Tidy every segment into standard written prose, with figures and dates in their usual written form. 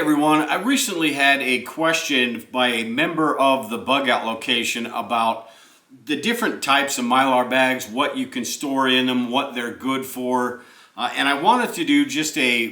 everyone, I recently had a question by a member of the Bug Out location about the different types of Mylar bags, what you can store in them, what they're good for. And I wanted to do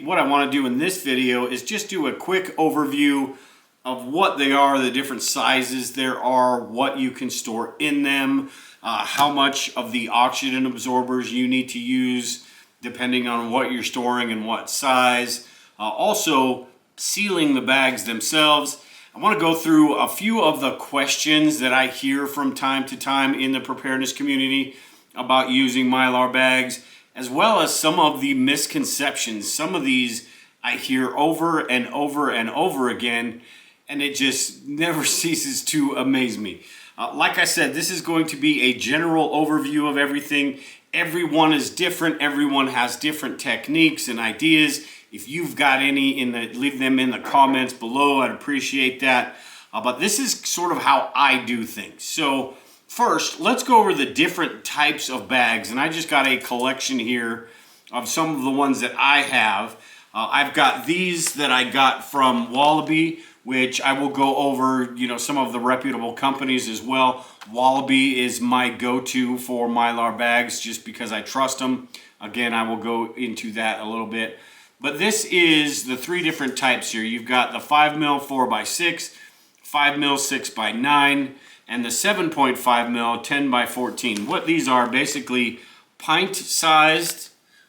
what I want to do in this video is just do a quick overview of what they are, the different sizes there are, what you can store in them, how much of the oxygen absorbers you need to use depending on what you're storing and what size. Also, sealing the bags themselves. I want to go through a few of the questions that I hear from time to time in the preparedness community about using Mylar bags, as well as some of the misconceptions. Some of these I hear over and over and over again, and it just never ceases to amaze me. Like I said, this is going to be a general overview of everything. Everyone is different. Everyone has different techniques and ideas. If you've got any, leave them in the comments below. I'd appreciate that. But this is sort of how I do things. So first, let's go over the different types of bags. And I just got a collection here of some of the ones that I have. I've got these that I got from Wallaby, which I will go over, some of the reputable companies as well. Wallaby is my go-to for Mylar bags just because I trust them. Again, I will go into that a little bit. But this is the three different types here. You've got the 5mm 4x6, 5mm 6x9, and the 7.5mm 10x14. What these are, basically pint-sized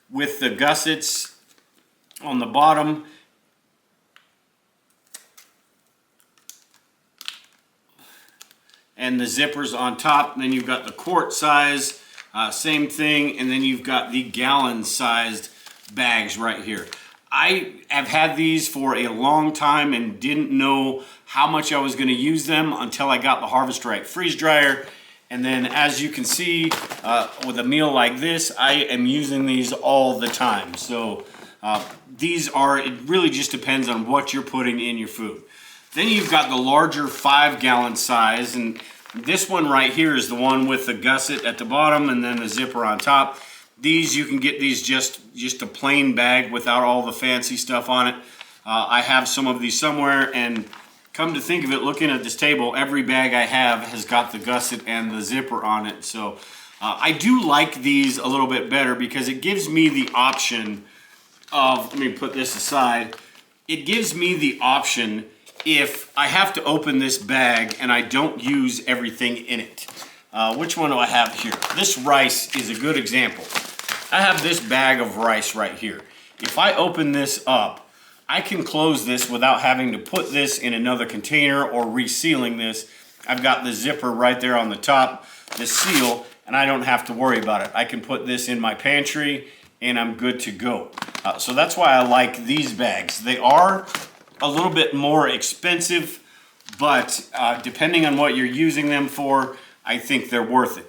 with the gussets on the bottom. And the zippers on top. And then you've got the quart size, same thing. And then you've got the gallon-sized bags right here. I have had these for a long time and didn't know how much I was going to use them until I got the Harvest Right freeze dryer. And then as you can see, with a meal like this, I am using these all the time. So it really just depends on what you're putting in your food. Then you've got the larger 5-gallon size, and this one right here is the one with the gusset at the bottom and then the zipper on top. These, you can get these just a plain bag without all the fancy stuff on it. I have some of these somewhere, and come to think of it, looking at this table, every bag I have has got the gusset and the zipper on it. So I do like these a little bit better because it gives me the option of, let me put this aside, it gives me the option if I have to open this bag and I don't use everything in it. Which one do I have here? This rice is a good example. I have this bag of rice right here. If I open this up, I can close this without having to put this in another container or resealing this. I've got the zipper right there on the top, the seal, and I don't have to worry about it. I can put this in my pantry and I'm good to go. So that's why I like these bags. They are a little bit more expensive, but depending on what you're using them for, I think they're worth it.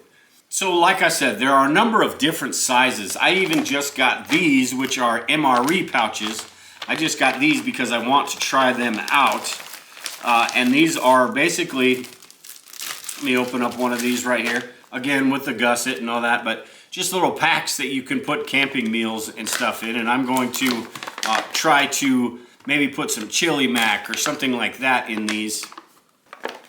So like I said, there are a number of different sizes. I even just got these, which are MRE pouches. I just got these because I want to try them out. And these are basically, let me open up one of these right here. Again, with the gusset and all that, but just little packs that you can put camping meals and stuff in. And I'm going to try to maybe put some chili mac or something like that in these.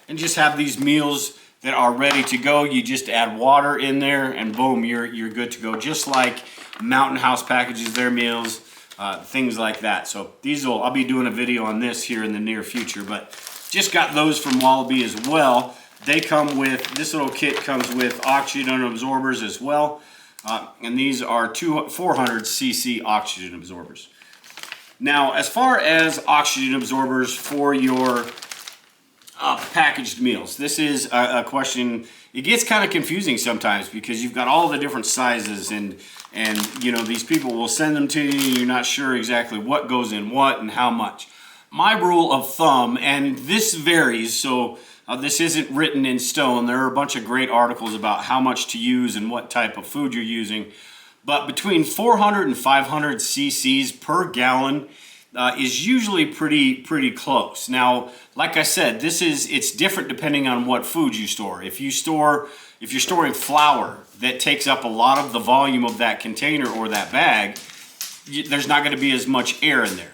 And just have these meals that are ready to go. You just add water in there and boom, you're good to go. Just like Mountain House packages their meals, things like that. So I'll be doing a video on this here in the near future, but just got those from Wallaby as well. They come with, this little kit comes with oxygen absorbers as well. And these are 400 cc oxygen absorbers. Now, as far as oxygen absorbers for your packaged meals, this is a question. It gets kind of confusing sometimes because you've got all the different sizes and these people will send them to you. You're not sure exactly what goes in what and how much. My rule of thumb, and this varies, so this isn't written in stone. There are a bunch of great articles about how much to use and what type of food you're using. But between 400 and 500 cc's per gallon is usually pretty close. Now, like I said, it's different depending on what food you store. If you're storing flour that takes up a lot of the volume of that container or that bag, there's not going to be as much air in there.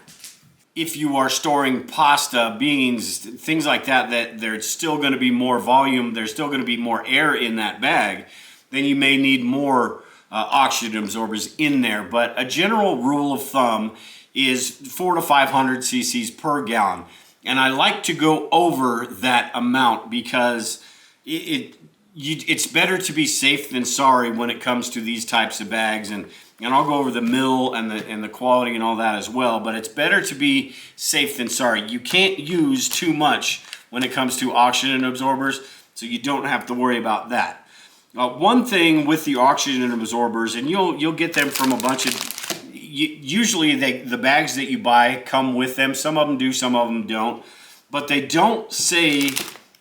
if you are storing pasta, beans, things like that, that there's still going to be more volume, there's still going to be more air in that bag, then you may need more oxygen absorbers in there. But a general rule of thumb is 400 to 500 cc's per gallon. And I like to go over that amount because it's better to be safe than sorry when it comes to these types of bags. And I'll go over the mill and the quality and all that as well. But it's better to be safe than sorry. You can't use too much when it comes to oxygen absorbers, so you don't have to worry about that. One thing with the oxygen absorbers, and you'll get them from a bunch of, usually the bags that you buy come with them. Some of them do, some of them don't. But they don't say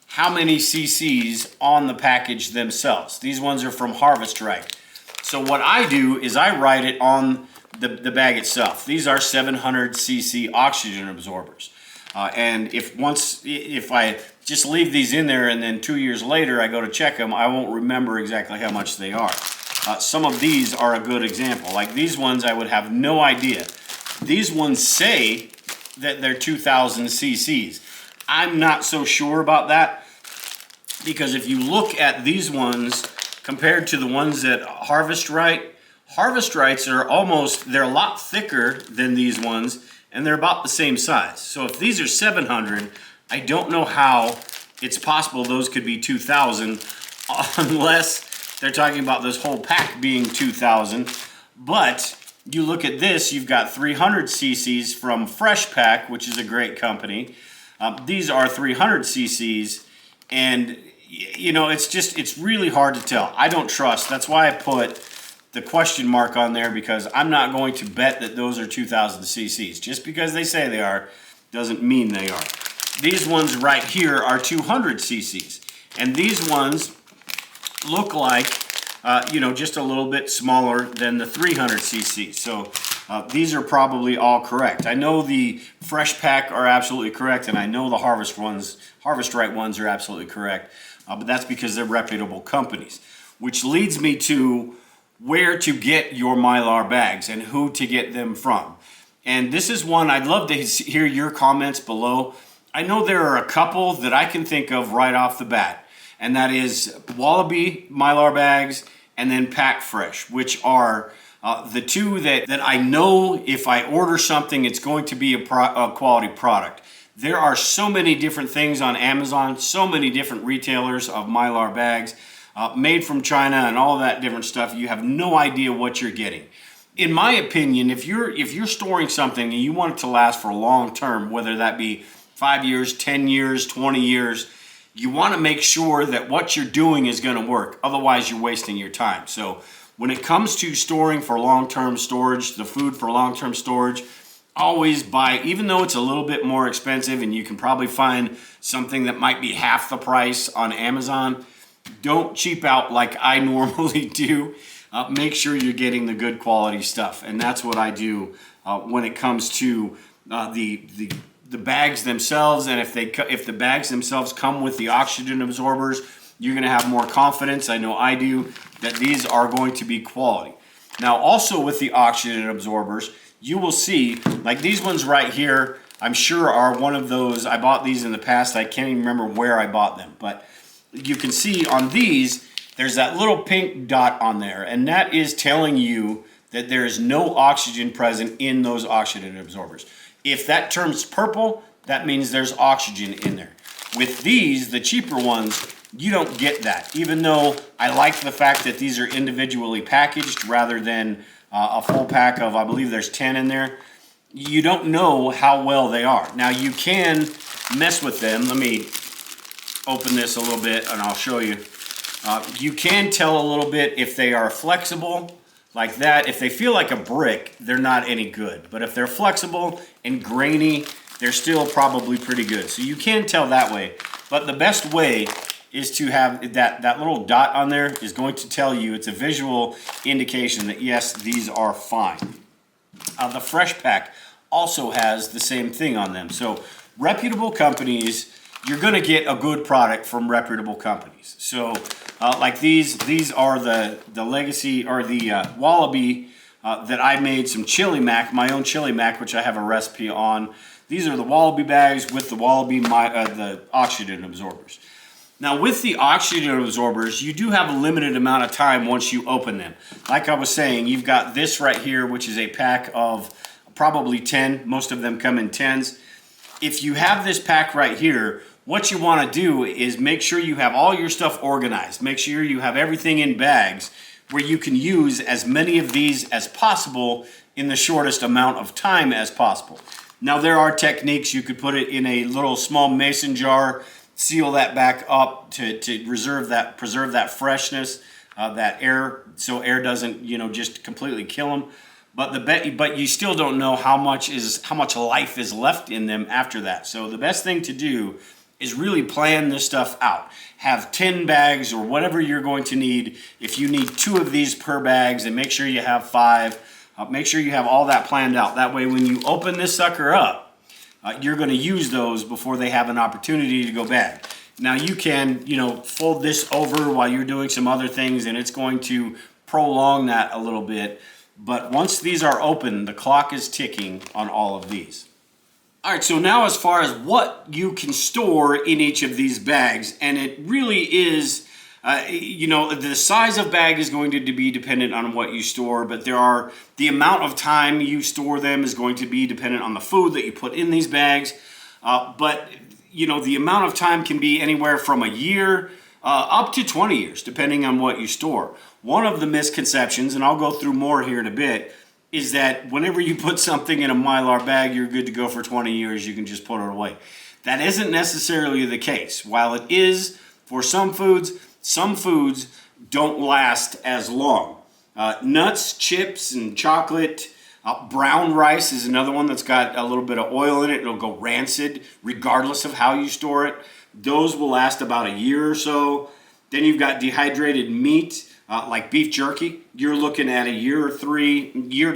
how many cc's on the package themselves. These ones are from Harvest Right. So what I do is I write it on the bag itself. These are 700 cc oxygen absorbers. And if I just leave these in there and then 2 years later I go to check them, I won't remember exactly how much they are. Some of these are a good example. Like these ones, I would have no idea. These ones say that they're 2,000 cc's. I'm not so sure about that, because if you look at these ones compared to the ones that Harvest Right Rights they're a lot thicker than these ones, and they're about the same size. So if these are 700, I don't know how it's possible those could be 2,000 unless they're talking about this whole pack being 2,000. But you look at this, you've got 300 cc's from Fresh Pack, which is a great company. These are 300 cc's, and you know, it's really hard to tell. I don't trust. That's why I put the question mark on there, because I'm not going to bet that those are 2,000 cc's. Just because they say they are doesn't mean they are. These ones right here are 200 cc's, and these ones look like, just a little bit smaller than the 300 cc. So these are probably all correct. I know the Fresh Pack are absolutely correct, and I know the Harvest Right ones are absolutely correct, but that's because they're reputable companies. Which leads me to where to get your Mylar bags and who to get them from. And this is one I'd love to hear your comments below. I know there are a couple that I can think of right off the bat, and that is Wallaby Mylar bags and then Pack Fresh, which are the two that I know if I order something, it's going to be a quality product. There are so many different things on Amazon, so many different retailers of Mylar bags, made from China and all that different stuff. You have no idea what you're getting. In my opinion, if you're storing something and you want it to last for long term, whether that be 5 years, 10 years, 20 years, you want to make sure that what you're doing is going to work. Otherwise, you're wasting your time. So when it comes to storing for long-term storage, the food for long-term storage, always buy, even though it's a little bit more expensive and you can probably find something that might be half the price on Amazon, don't cheap out like I normally do. Make sure you're getting the good quality stuff. And that's what I do when it comes to the bags themselves. And if the bags themselves come with the oxygen absorbers, you're going to have more confidence. I know I do, that these are going to be quality. Now also with the oxygen absorbers, you will see, like these ones right here, I'm sure are one of those. I bought these in the past. I can't even remember where I bought them, but you can see on these, there's that little pink dot on there, and that is telling you that there is no oxygen present in those oxygen absorbers. If that turns purple, that means there's oxygen in there. With these, the cheaper ones, you don't get that, even though I like the fact that these are individually packaged rather than a full pack of, I believe there's 10 in there. You don't know how well they are. Now you can mess with them. Let me open this a little bit and I'll show you. You can tell a little bit if they are flexible like that. If they feel like a brick, they're not any good. But if they're flexible and grainy, they're still probably pretty good. So you can tell that way. But the best way is to have that little dot on there is going to tell you, it's a visual indication that yes, these are fine. The Fresh Pack also has the same thing on them. So reputable companies, you're going to get a good product from reputable companies. So like these are the Legacy or the Wallaby that I made some chili mac, my own chili mac, which I have a recipe on. These are the Wallaby bags with the Wallaby the oxygen absorbers. Now with the oxygen absorbers, you do have a limited amount of time once you open them. Like I was saying, you've got this right here, which is a pack of probably 10. Most of them come in 10s. If you have this pack right here, what you want to do is make sure you have all your stuff organized. Make sure you have everything in bags where you can use as many of these as possible in the shortest amount of time as possible. Now there are techniques. You could put it in a little small mason jar, seal that back up to preserve that freshness, that air, so air doesn't just completely kill them. But you still don't know how much life is left in them after that. So the best thing to do is really plan this stuff out. Have 10 bags or whatever you're going to need. If you need 2 of these per bags, and make sure you have 5. Make sure you have all that planned out. That way when you open this sucker up, you're going to use those before they have an opportunity to go bad. Now you can, fold this over while you're doing some other things, and it's going to prolong that a little bit. But once these are open, the clock is ticking on all of these. All right, so now as far as what you can store in each of these bags, and it really is, the size of bag is going to be dependent on what you store, but the amount of time you store them is going to be dependent on the food that you put in these bags. But the amount of time can be anywhere from a year up to 20 years, depending on what you store. One of the misconceptions, and I'll go through more here in a bit, is that whenever you put something in a Mylar bag, you're good to go for 20 years, you can just put it away. That isn't necessarily the case. While it is for some foods don't last as long. Nuts, chips, and chocolate. Brown rice is another one that's got a little bit of oil in it. It'll go rancid regardless of how you store it. Those will last about a year or so. Then you've got dehydrated meat, like beef jerky. You're looking at a year to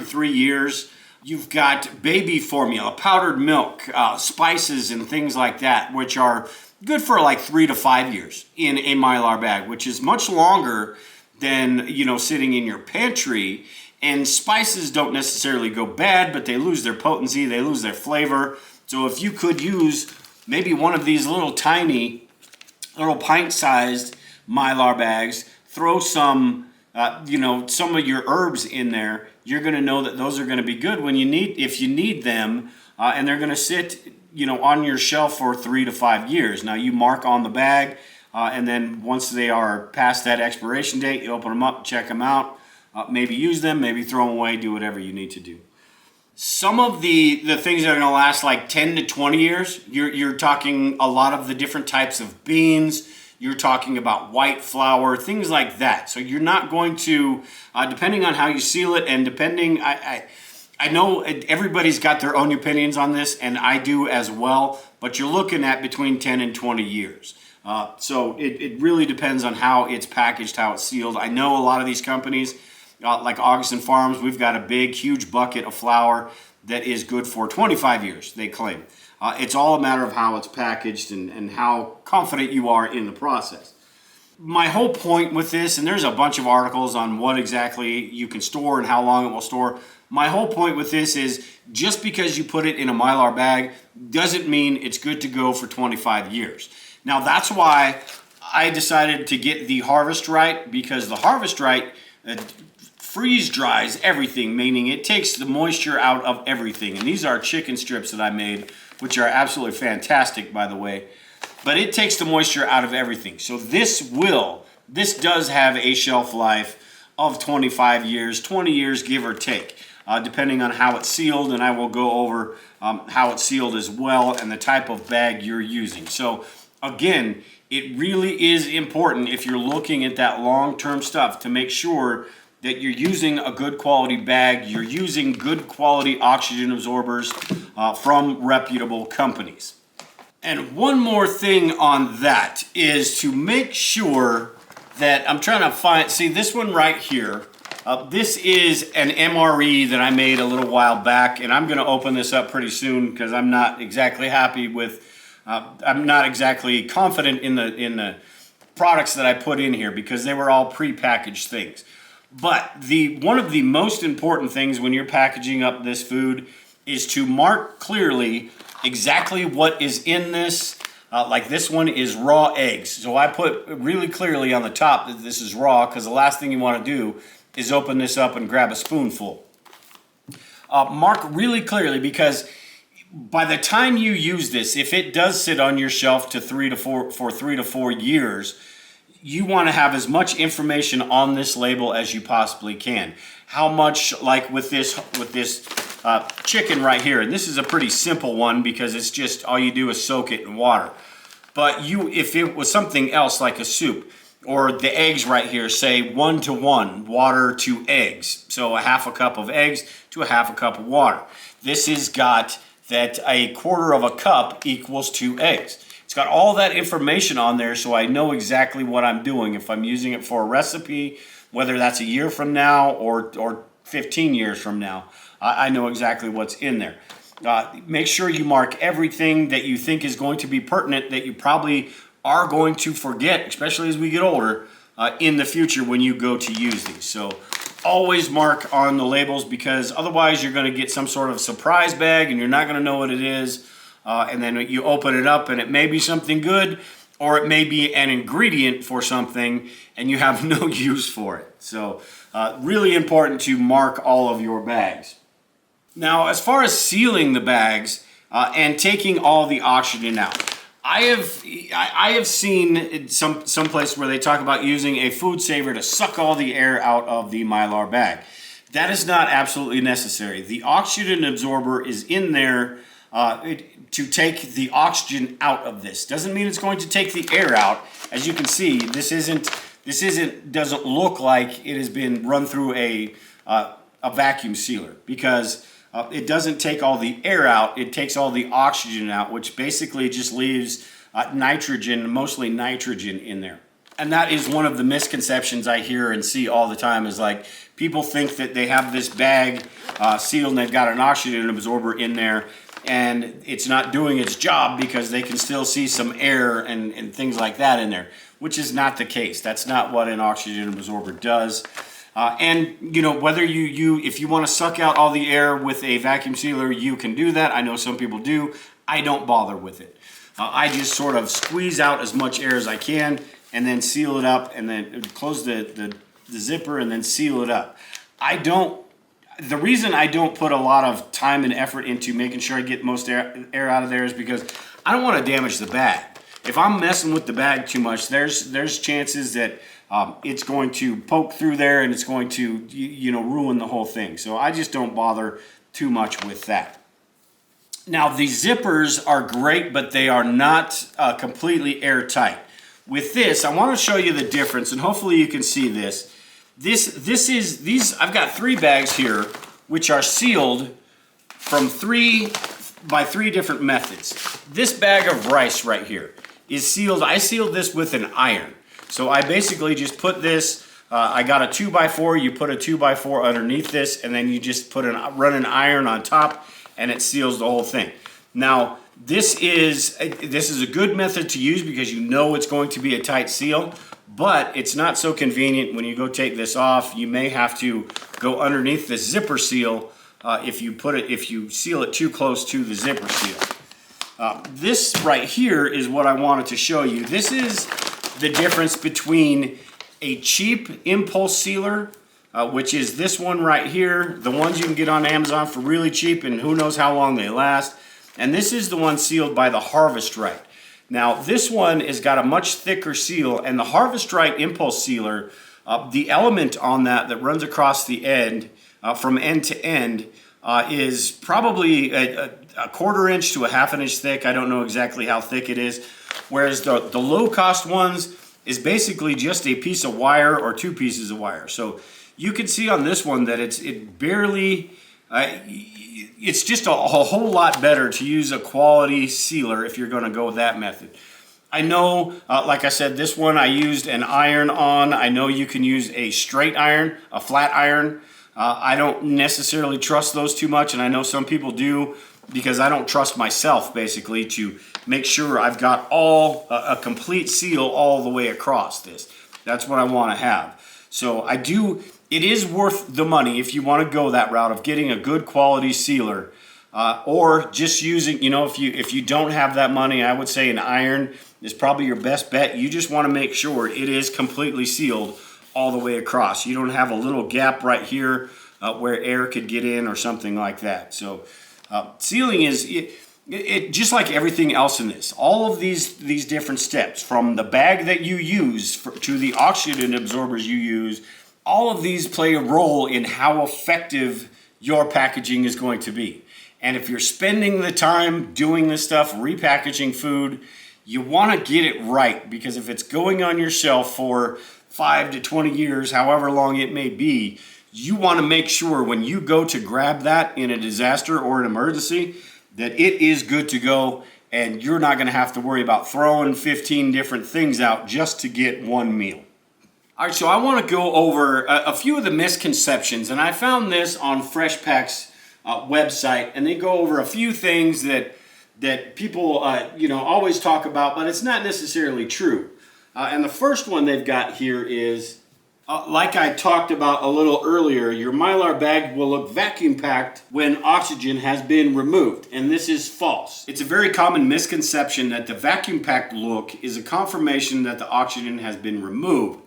3 years. You've got baby formula, powdered milk, spices, and things like that, which are good for like 3 to 5 years in a Mylar bag, which is much longer than sitting in your pantry. And spices don't necessarily go bad, but they lose their potency, they lose their flavor. So if you could use maybe one of these little tiny, little pint-sized Mylar bags, throw some some of your herbs in there, you're going to know that those are going to be good if you need them, and they're going to sit on your shelf for 3 to 5 years. Now you mark on the bag, and then once they are past that expiration date, you open them up, check them out, maybe use them, maybe throw them away, do whatever you need to do. Some of the things that are going to last like 10 to 20 years, you're talking a lot of the different types of beans. You're talking about white flour, things like that. So you're not going to, depending on how you seal it, and I know everybody's got their own opinions on this, and I do as well, but you're looking at between 10 and 20 years. So it really depends on how it's packaged, how it's sealed. I know a lot of these companies, like Augustin Farms, we've got a big, huge bucket of flour that is good for 25 years, they claim. It's all a matter of how it's packaged and how confident you are in the process. My whole point with this, and there's a bunch of articles on what exactly you can store and how long it will store. My whole point with this is just because you put it in a Mylar bag doesn't mean it's good to go for 25 years. Now that's why I decided to get the Harvest Right, because the Harvest Right freeze dries everything, meaning it takes the moisture out of everything. And these are chicken strips that I made, which are absolutely fantastic, by the way. But it takes the moisture out of everything. So this does have a shelf life of 25 years, 20 years, give or take, depending on how it's sealed. And I will go over how it's sealed as well and the type of bag you're using. So again, it really is important if you're looking at that long-term stuff to make sure that you're using a good quality bag, you're using good quality oxygen absorbers from reputable companies. And one more thing on that is to make sure that I'm trying to see this one right here. This is an MRE that I made a little while back, and I'm gonna open this up pretty soon because I'm not exactly happy with, I'm not exactly confident in the products that I put in here because they were all pre-packaged things. But one of the most important things when you're packaging up this food is to mark clearly exactly what is in this. Like this one is raw eggs. So I put really clearly on the top that this is raw, because the last thing you want to do is open this up and grab a spoonful. Mark really clearly, because by the time you use this, if it does sit on your shelf for 3 to 4 years, you want to have as much information on this label as you possibly can. How much, like with this chicken right here, and this is a pretty simple one because it's just all you do is soak it in water. But if it was something else like a soup, or the eggs right here, say 1-to-1 water to eggs, so a half a cup of eggs to a half a cup of water. This has got that a quarter of a cup equals 2 eggs. It's got all that information on there, so I know exactly what I'm doing. If I'm using it for a recipe, whether that's a year from now or 15 years from now, I know exactly what's in there. Make sure you mark everything that you think is going to be pertinent, that you probably are going to forget, especially as we get older, in the future when you go to use these. So always mark on the labels, because otherwise you're going to get some sort of surprise bag and you're not going to know what it is. And then you open it up and it may be something good, or it may be an ingredient for something and you have no use for it. So really important to mark all of your bags. Now, as far as sealing the bags and taking all the oxygen out, I have seen some place where they talk about using a food saver to suck all the air out of the Mylar bag. That is not absolutely necessary. The oxygen absorber is in there to take the oxygen out of this. Doesn't mean it's going to take the air out. As you can see, this doesn't look like it has been run through a vacuum sealer, because it doesn't take all the air out. It takes all the oxygen out, which basically just leaves nitrogen, mostly nitrogen, in there. And that is one of the misconceptions I hear and see all the time, is like people think that they have this bag sealed and they've got an oxygen absorber in there, and it's not doing its job because they can still see some air and things like that in there, which is not the case. That's not what an oxygen absorber does. And you know, whether if you want to suck out all the air with a vacuum sealer, you can do that. I know some people do. I don't bother with it. I just sort of squeeze out as much air as I can and then seal it up, and then close the zipper and then seal it up. The reason I don't put a lot of time and effort into making sure I get most air out of there is because I don't want to damage the bag. If I'm messing with the bag too much, there's chances that it's going to poke through there and it's going to ruin the whole thing. So I just don't bother too much with that. Now, the zippers are great, but they are not completely airtight. With this, I want to show you the difference, and hopefully you can see this. I've got 3 bags here which are sealed by 3 different methods. This bag of rice right here is sealed. I sealed this with an iron. So I basically just put this, I got a 2x4, you put a 2x4 underneath this, and then you just run an iron on top, and it seals the whole thing. Now, this is a good method to use because you know it's going to be a tight seal, but it's not so convenient when you go take this off. You may have to go underneath the zipper seal if you seal it too close to the zipper seal. This right here is what I wanted to show you. This is the difference between a cheap impulse sealer, which is this one right here, the ones you can get on Amazon for really cheap and who knows how long they last, and this is the one sealed by the Harvest Right. Now, this one has got a much thicker seal, and the Harvest Right impulse sealer, the element on that runs across the end, from end to end, is probably a 1/4 inch to a 1/2 inch thick. I don't know exactly how thick it is. Whereas the low-cost ones is basically just a piece of wire or 2 pieces of wire. So you can see on this one that it's just a whole lot better to use a quality sealer if you're going to go with that method. I know, like I said, this one I used an iron on. I know you can use a straight iron, a flat iron. I don't necessarily trust those too much, and I know some people do, because I don't trust myself, basically, to make sure I've got a complete seal all the way across this. That's what I want to have. So it is worth the money if you want to go that route of getting a good quality sealer. or just using, if you don't have that money, I would say an iron is probably your best bet. You just want to make sure it is completely sealed all the way across. You don't have a little gap right here where air could get in or something like that. So sealing is it just like everything else in this. All of these different steps, from the bag that you use to the oxygen absorbers you use, all of these play a role in how effective your packaging is going to be. And if you're spending the time doing this stuff, repackaging food, you want to get it right, because if it's going on your shelf for 5 to 20 years, however long it may be, you want to make sure when you go to grab that in a disaster or an emergency that it is good to go, and you're not going to have to worry about throwing 15 different things out just to get one meal. All right, so I want to go over a few of the misconceptions, and I found this on FreshPak's website, and they go over a few things that people always talk about, but it's not necessarily true. And the first one they've got here is, like I talked about a little earlier, your Mylar bag will look vacuum packed when oxygen has been removed, and this is false. It's a very common misconception that the vacuum packed look is a confirmation that the oxygen has been removed.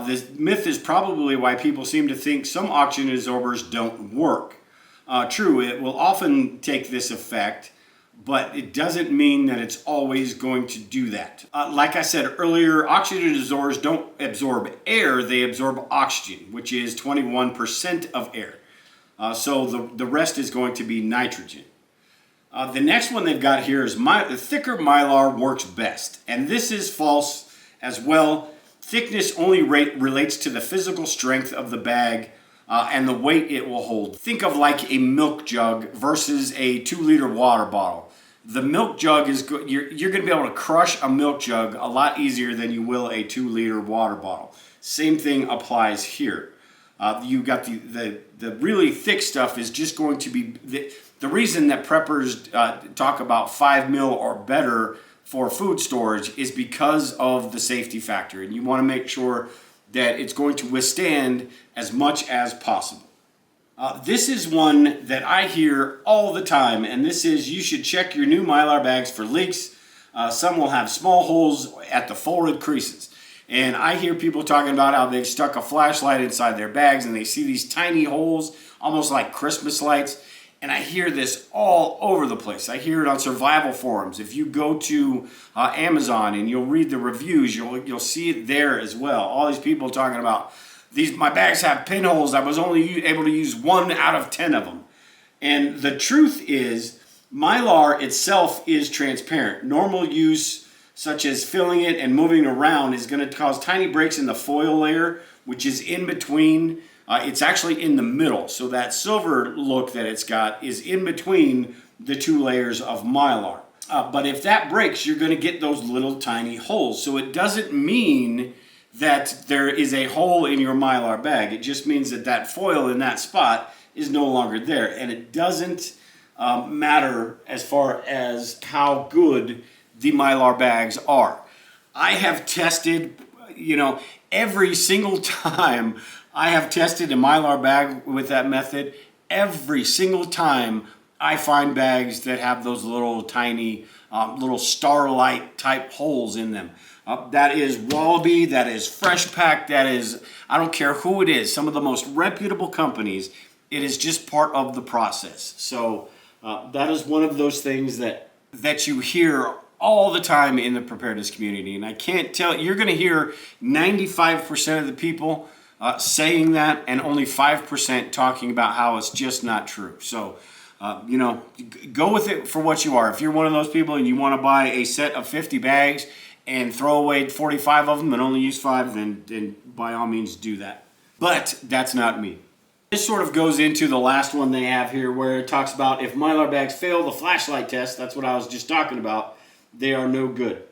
This myth is probably why people seem to think some oxygen absorbers don't work. True, it will often take this effect, but it doesn't mean that it's always going to do that. Like I said earlier, oxygen absorbers don't absorb air, they absorb oxygen, which is 21% of air. So the rest is going to be nitrogen. The next one they've got here is the thicker Mylar works best, and this is false as well. Thickness only relates to the physical strength of the bag and the weight it will hold. Think of like a milk jug versus a 2-liter water bottle. The milk jug is good. You're going to be able to crush a milk jug a lot easier than you will a 2-liter water bottle. Same thing applies here. You got the really thick stuff is just going to be the reason that preppers talk about 5 mil or better for food storage is because of the safety factor, and you want to make sure that it's going to withstand as much as possible. This is one that I hear all the time, and this is you should check your new Mylar bags for leaks. Some will have small holes at the folded creases. And I hear people talking about how they've stuck a flashlight inside their bags and they see these tiny holes, almost like Christmas lights. And I hear this all over the place. I hear it on survival forums. If you go to Amazon and you'll read the reviews, you'll see it there as well. All these people talking about, my bags have pinholes. I was only able to use 1 out of 10 of them. And the truth is, Mylar itself is transparent. Normal use, such as filling it and moving it around, is going to cause tiny breaks in the foil layer, which is in between. It's actually in the middle, so that silver look that it's got is in between the 2 layers of Mylar. But if that breaks, you're going to get those little tiny holes. So it doesn't mean that there is a hole in your Mylar bag. It just means that that foil in that spot is no longer there. And it doesn't matter as far as how good the Mylar bags are. I have tested, every single time I have tested a Mylar bag with that method, every single time I find bags that have those little tiny, little starlight type holes in them. That is Wallaby, that is FreshPak, that is, I don't care who it is, some of the most reputable companies, it is just part of the process. So that is one of those things that you hear all the time in the preparedness community. And I can't tell, you're going to hear 95% of the people saying that, and only 5% talking about how it's just not true. So, go with it for what you are. If you're one of those people and you want to buy a set of 50 bags and throw away 45 of them and only use 5, then by all means do that. But that's not me. This sort of goes into the last one they have here, where it talks about if Mylar bags fail the flashlight test, that's what I was just talking about, they are no good.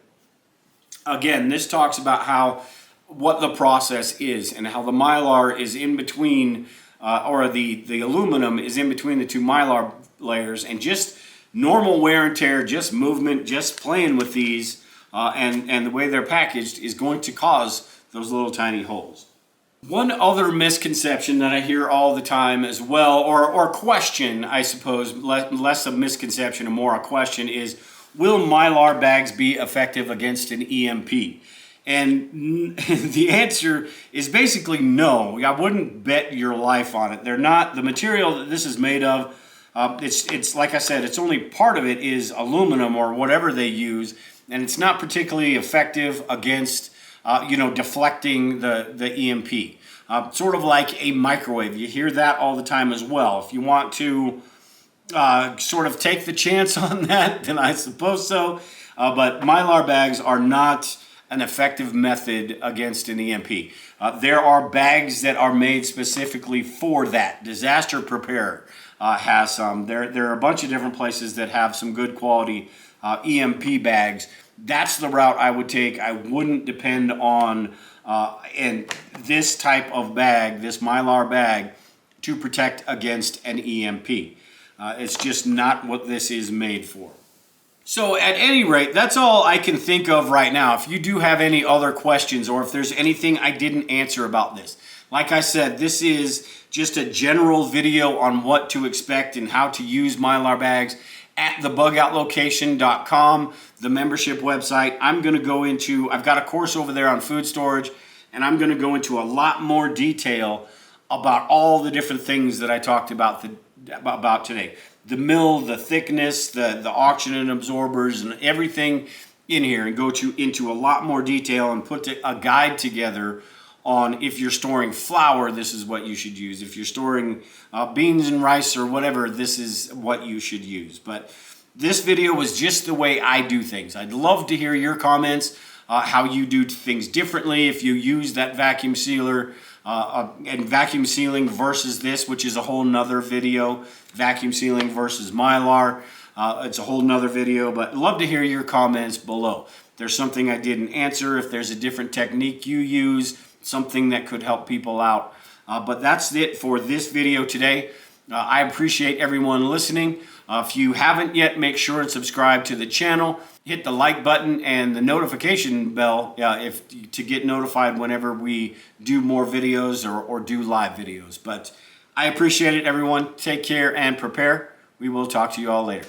Again, this talks about what the process is and how the Mylar is in between, or the aluminum is in between the 2 Mylar layers, and just normal wear and tear, just movement, just playing with these, and the way they're packaged is going to cause those little tiny holes. One other misconception that I hear all the time as well, or question, I suppose, less a misconception and more a question, is will Mylar bags be effective against an EMP? And the answer is basically no. I wouldn't bet your life on it. They're not, the material that this is made of, it's like I said, it's only part of it is aluminum or whatever they use, and it's not particularly effective against deflecting the EMP. Sort of like a microwave. You hear that all the time as well. If you want to sort of take the chance on that, then I suppose so. But Mylar bags are not an effective method against an EMP. There are bags that are made specifically for that. Disaster Preparer has some. There are a bunch of different places that have some good quality EMP bags. That's the route I would take. I wouldn't depend on and this type of bag, this Mylar bag, to protect against an EMP. It's just not what this is made for. So at any rate, that's all I can think of right now. If you do have any other questions or if there's anything I didn't answer about this, like I said, this is just a general video on what to expect and how to use Mylar bags at thebugoutlocation.com, the membership website. I've got a course over there on food storage, and I'm going to go into a lot more detail about all the different things that I talked about today. The mill, the thickness, the oxygen absorbers, and everything in here, and go into a lot more detail and put a guide together on if you're storing flour, this is what you should use. If you're storing beans and rice or whatever, this is what you should use. But this video was just the way I do things. I'd love to hear your comments, how you do things differently, if you use that vacuum sealer and vacuum sealing versus this, which is a whole nother video. Vacuum sealing versus Mylar, it's a whole nother video, but I'd love to hear your comments below. If there's something I didn't answer, if there's a different technique you use, something that could help people out. But that's it for this video today. I appreciate everyone listening. If you haven't yet, make sure and subscribe to the channel. Hit the like button and the notification bell to get notified whenever we do more videos or do live videos. But I appreciate it, everyone. Take care and prepare. We will talk to you all later.